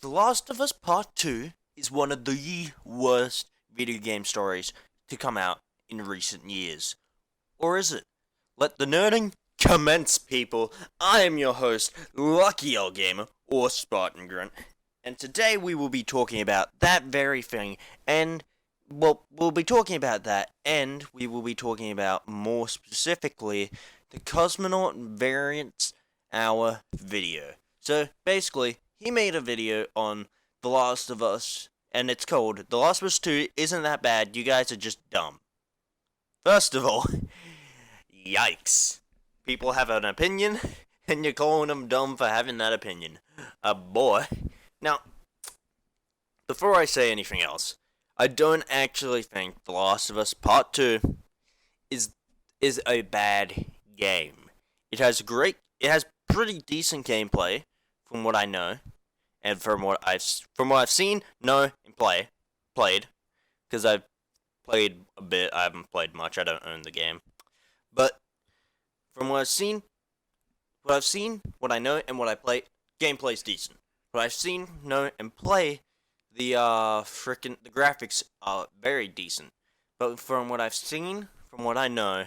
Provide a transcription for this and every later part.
The Last of Us Part 2 is one of the worst video game stories to come out in recent years. Or is it? Let the nerding commence, people. I am your host, Lucky Old Gamer, or Spartan Grunt, and today we will be talking about that very thing, and, well, we'll be talking about that, and we will be talking about, more specifically, the Cosmonaut Variants Hour video. So, basically, he made a video on The Last of Us, and it's called The Last of Us 2 Isn't That Bad, You Guys Are Just Dumb. First of all, yikes. People have an opinion, and you're calling them dumb for having that opinion. Boy. Now, before I say anything else, I don't actually think The Last of Us Part 2 is a bad game. It has pretty decent gameplay, from what I know, and from what I've seen, know, and played, because I've played a bit. I haven't played much. I don't own the game, but from what I've seen, what I know, and what I play, gameplay's decent. What I've seen, know, and play, the graphics are very decent. But from what I've seen, from what I know,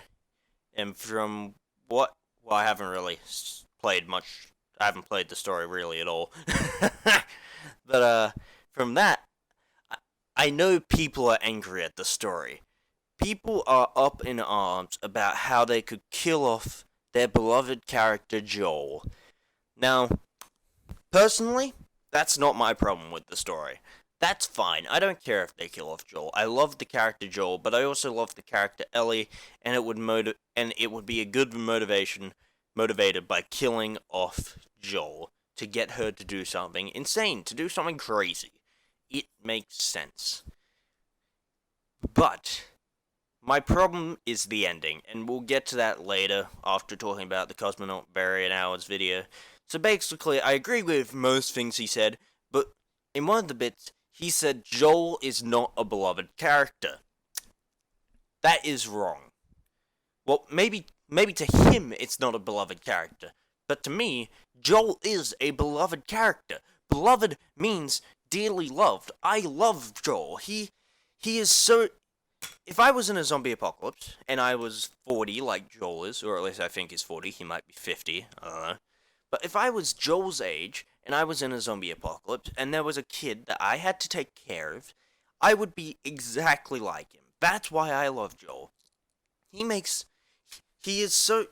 and from I haven't really played much. I haven't played the story really at all. But from that, I know people are angry at the story. People are up in arms about how they could kill off their beloved character Joel. Now, personally, that's not my problem with the story. That's fine. I don't care if they kill off Joel. I love the character Joel, but I also love the character Ellie, and it would be a good motivated by killing off Joel to get her to do something insane, to do something crazy. It makes sense. But my problem is the ending, and we'll get to that later after talking about the Cosmonaut Variant Hours video. So basically, I agree with most things he said, but in one of the bits, he said Joel is not a beloved character. That is wrong. Well, maybe to him it's not a beloved character, but to me, Joel is a beloved character. Beloved means dearly loved. I love Joel. He is so... If I was in a zombie apocalypse, and I was 40 like Joel is, or at least I think he's 40, he might be 50, I don't know. But if I was Joel's age, and I was in a zombie apocalypse, and there was a kid that I had to take care of, I would be exactly like him. That's why I love Joel. He is so...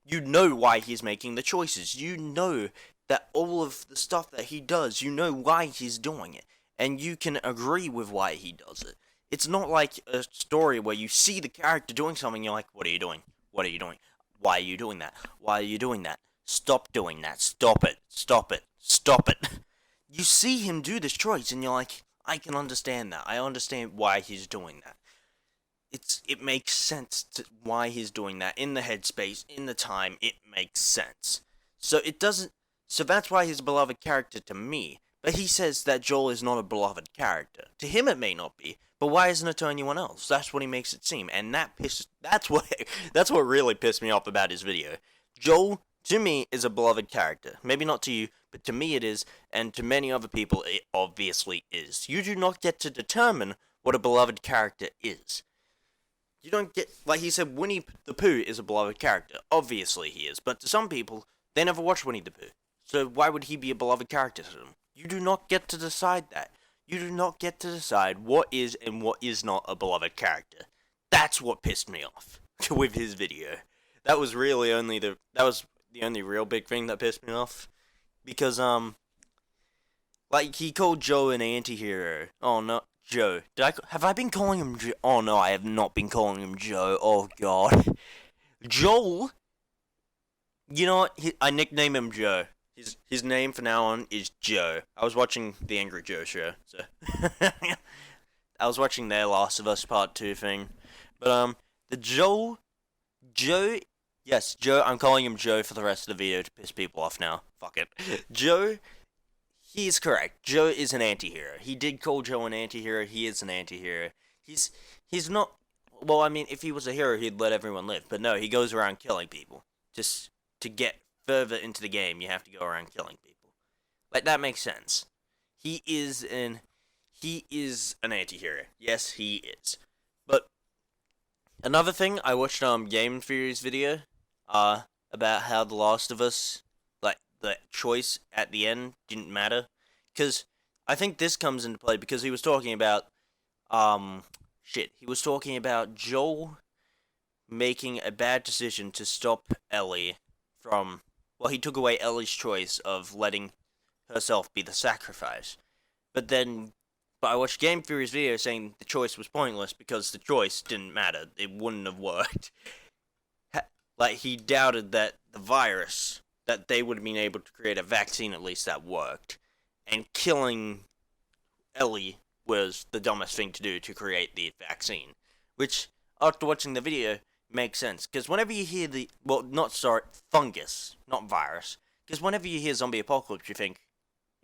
You know why he's making the choices. You know that all of the stuff that he does, you know why he's doing it. And you can agree with why he does it. It's not like a story where you see the character doing something, you're like, what are you doing? What are you doing? Why are you doing that? Why are you doing that? Stop doing that. Stop it. Stop it. Stop it. You see him do this choice, and you're like, I can understand that. I understand why he's doing that. It makes sense to why he's doing that. In the headspace, in the time, it makes sense. So that's why he's a beloved character to me. But he says that Joel is not a beloved character. To him it may not be, but why isn't it to anyone else? That's what he makes it seem, and that's what really pissed me off about his video. Joel, to me, is a beloved character. Maybe not to you, but to me it is, and to many other people it obviously is. You do not get to determine what a beloved character is. You don't get, like he said, Winnie the Pooh is a beloved character. Obviously he is, but to some people, they never watched Winnie the Pooh. So why would he be a beloved character to them? You do not get to decide that. You do not get to decide what is and what is not a beloved character. That's what pissed me off with his video. That was the only real big thing that pissed me off. Because, like, he called Joe an anti-hero. Oh, no. Joe. Have I been calling him Joe? Oh, no, I have not been calling him Joe. Oh, God. Joel, you know what? I nickname him Joe. His name from now on is Joe. I was watching the Angry Joe show, so... I was watching their Last of Us Part 2 thing. But, yes, Joe, I'm calling him Joe for the rest of the video to piss people off now. Fuck it. Joe... He is correct. Joe is an anti-hero. He did call Joe an anti-hero. He is an anti-hero. He's not... Well, I mean, if he was a hero, he'd let everyone live. But no, he goes around killing people. Just to get further into the game, you have to go around killing people. Like, that makes sense. he is an anti-hero. Yes, he is. But another thing, I watched Game Theory's video about how The Last of Us, like the choice at the end didn't matter, because I think this comes into play because he was talking about he was talking about Joel making a bad decision to stop Ellie from, well, he took away Ellie's choice of letting herself be the sacrifice. But then, I watched Game Theory's video saying the choice was pointless because the choice didn't matter. It wouldn't have worked. Like, he doubted that the virus, that they would have been able to create a vaccine at least that worked. And killing Ellie was the dumbest thing to do to create the vaccine. Which, after watching the video, makes sense. Because whenever you hear fungus, not virus. Because whenever you hear zombie apocalypse, you think,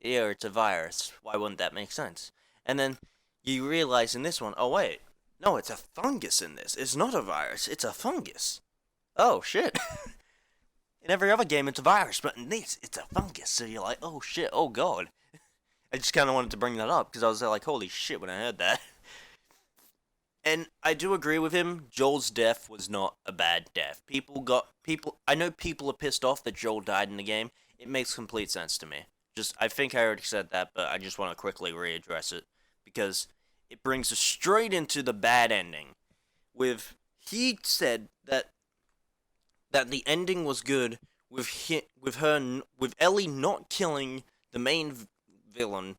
yeah, it's a virus. Why wouldn't that make sense? And then you realize in this one, oh wait, no, it's a fungus in this. It's not a virus, it's a fungus. Oh shit. In every other game, it's a virus, but in this, it's a fungus. So you're like, oh shit, oh god. I just kind of wanted to bring that up because I was like, holy shit, when I heard that. And I do agree with him. Joel's death was not a bad death. I know people are pissed off that Joel died in the game. It makes complete sense to me. I think I already said that, but I just want to quickly readdress it because it brings us straight into the bad ending. He said that the ending was good with Ellie not killing the main villain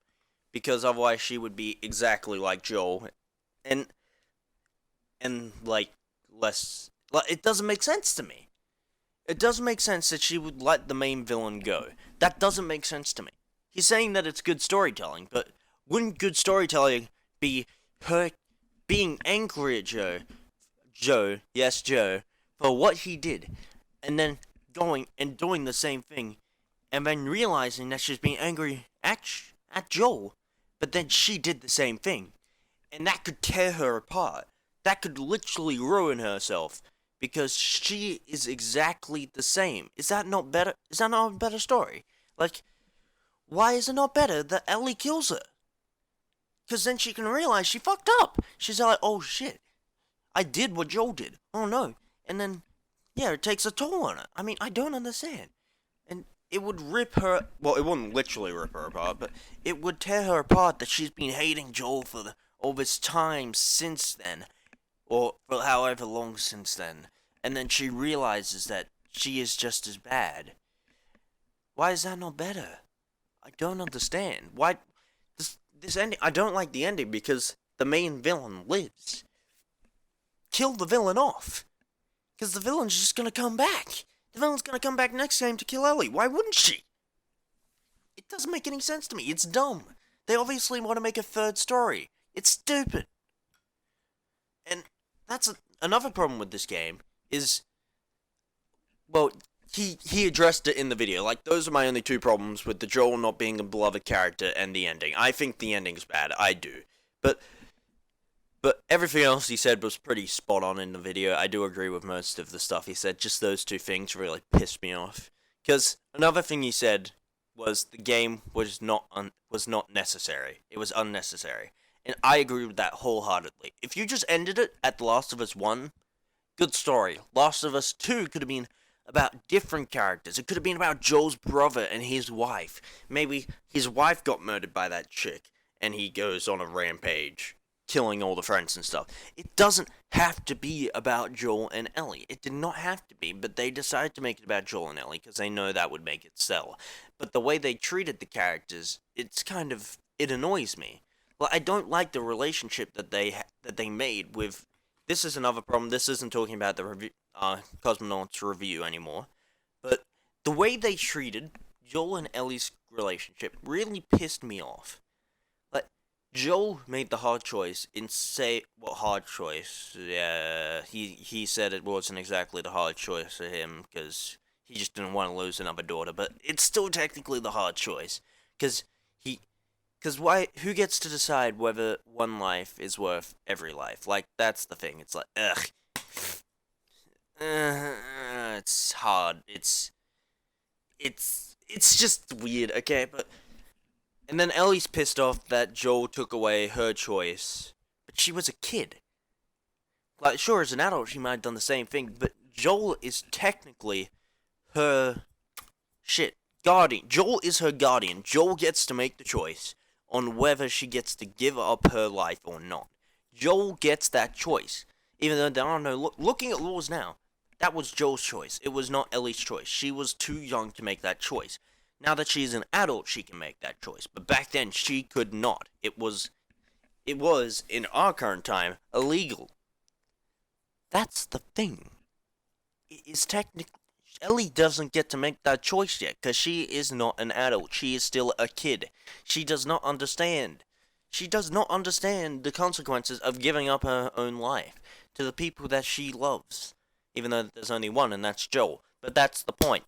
because otherwise she would be exactly like Joel, and like less. Like, it doesn't make sense to me. It doesn't make sense that she would let the main villain go. That doesn't make sense to me. He's saying that it's good storytelling, but wouldn't good storytelling be her being angry at yes, Joe, for what he did, and then going and doing the same thing, and then realizing that she's being angry at Joel, but then she did the same thing, and that could tear her apart. That could literally ruin herself because she is exactly the same. Is that not better? Is that not a better story? Like, why is it not better that Ellie kills her? Because then she can realize she fucked up. She's like, oh shit, I did what Joel did. Oh no. And then, yeah, it takes a toll on her. I mean, I don't understand. And it would rip her. Well, it wouldn't literally rip her apart, but it would tear her apart that she's been hating Joel for all this time since then, or for however long since then. And then she realizes that she is just as bad. Why is that not better? I don't understand. Why this ending? I don't like the ending because the main villain lives. Kill the villain off, because the villain's just gonna come back. The villain's gonna come back next game to kill Ellie. Why wouldn't she? It doesn't make any sense to me. It's dumb. They obviously want to make a third story. It's stupid. And that's another problem with this game is, well, he addressed it in the video. Like, those are my only two problems with the Joel not being a beloved character and the ending. I think the ending's bad. I do. But everything else he said was pretty spot on in the video. I do agree with most of the stuff he said. Just those two things really pissed me off. Because another thing he said was the game was not necessary. It was unnecessary. And I agree with that wholeheartedly. If you just ended it at The Last of Us 1, good story. Last of Us 2 could have been about different characters. It could have been about Joel's brother and his wife. Maybe his wife got murdered by that chick, and he goes on a rampage, killing all the friends and stuff. It doesn't have to be about Joel and Ellie. It did not have to be, but they decided to make it about Joel and Ellie because they know that would make it sell. But the way they treated the characters, it annoys me. Well, I don't like the relationship that they made with. This is another problem. This isn't talking about the Cosmonaut's review anymore, but the way they treated Joel and Ellie's relationship really pissed me off. Like, Joel made the hard choice what hard choice? Yeah, he said it wasn't exactly the hard choice for him because he just didn't want to lose another daughter, but it's still technically the hard choice because why? Who gets to decide whether one life is worth every life? Like, that's the thing. It's like, ugh. It's hard. It's just weird, okay? But And then Ellie's pissed off that Joel took away her choice, but she was a kid. Like, sure, as an adult, she might have done the same thing, but Joel is technically her guardian. Joel is her guardian. Joel gets to make the choice on whether she gets to give up her life or not. Joel gets that choice, even though there are no. Looking at laws now, that was Joel's choice. It was not Ellie's choice. She was too young to make that choice. Now that she's an adult, she can make that choice. But back then, she could not. It was in our current time illegal. That's the thing. It is technically Ellie doesn't get to make that choice yet because she is not an adult. She is still a kid. She does not understand. She does not understand the consequences of giving up her own life to the people that she loves. Even though there's only one, and that's Joel. But that's the point.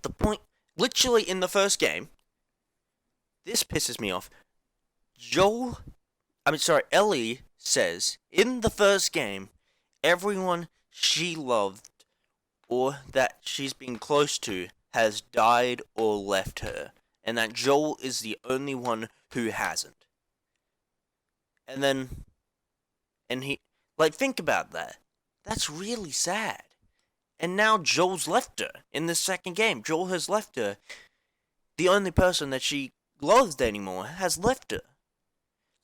The point, literally in the first game, this pisses me off. Ellie says, in the first game, everyone she loved or that she's been close to has died or left her, and that Joel is the only one who hasn't. And he, think about that. That's really sad. And now Joel's left her in this second game. Joel has left her. The only person that she loves anymore has left her.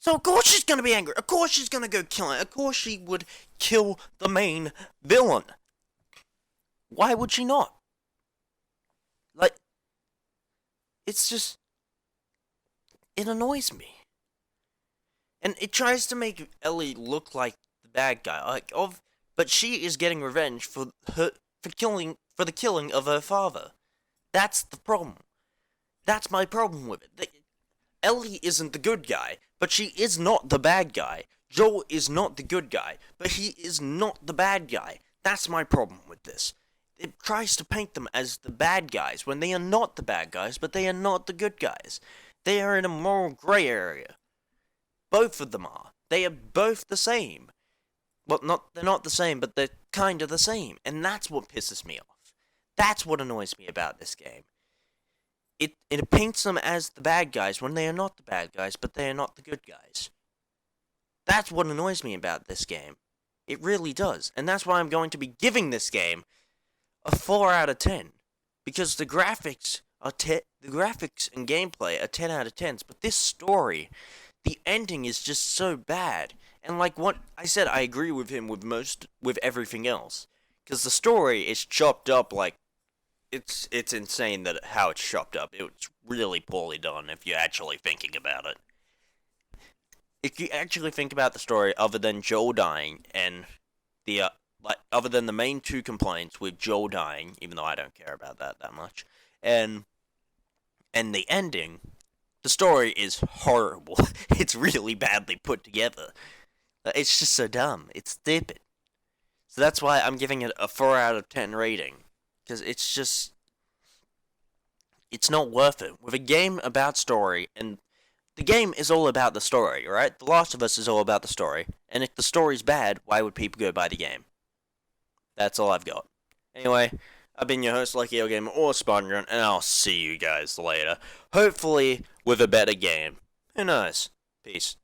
So of course she's gonna be angry. Of course she's gonna go kill him. Of course she would kill the main villain. Why would she not? It's just... It annoys me. And it tries to make Ellie look like the bad guy. But she is getting revenge for the killing of her father. That's the problem. That's my problem with it. Ellie isn't the good guy, but she is not the bad guy. Joel is not the good guy, but he is not the bad guy. That's my problem with this. It tries to paint them as the bad guys when they are not the bad guys, but they are not the good guys. They are in a moral grey area. Both of them are. They are both the same. Well, they're not the same, but they're kind of the same. And that's what pisses me off. That's what annoys me about this game. It paints them as the bad guys when they are not the bad guys, but they are not the good guys. That's what annoys me about this game. It really does. And that's why I'm going to be giving this game a 4 out of 10. Because the graphics and gameplay are 10 out of 10s, but this story, the ending is just so bad. And like what I said, I agree with him with everything else. Because the story is chopped up like, it's insane that how it's chopped up. It's really poorly done if you're actually thinking about it. If you actually think about the story, other than Joel dying and other than the main two complaints with Joel dying, even though I don't care about that much, and the ending, the story is horrible. It's really badly put together. It's just so dumb. It's stupid. So that's why I'm giving it a 4 out of 10 rating. Because it's not worth it. With a game about story, and the game is all about the story, right? The Last of Us is all about the story. And if the story's bad, why would people go buy the game? That's all I've got. Anyway, I've been your host, Lucky L Gamer or Spongron, and I'll see you guys later. Hopefully with a better game. Who knows? Peace.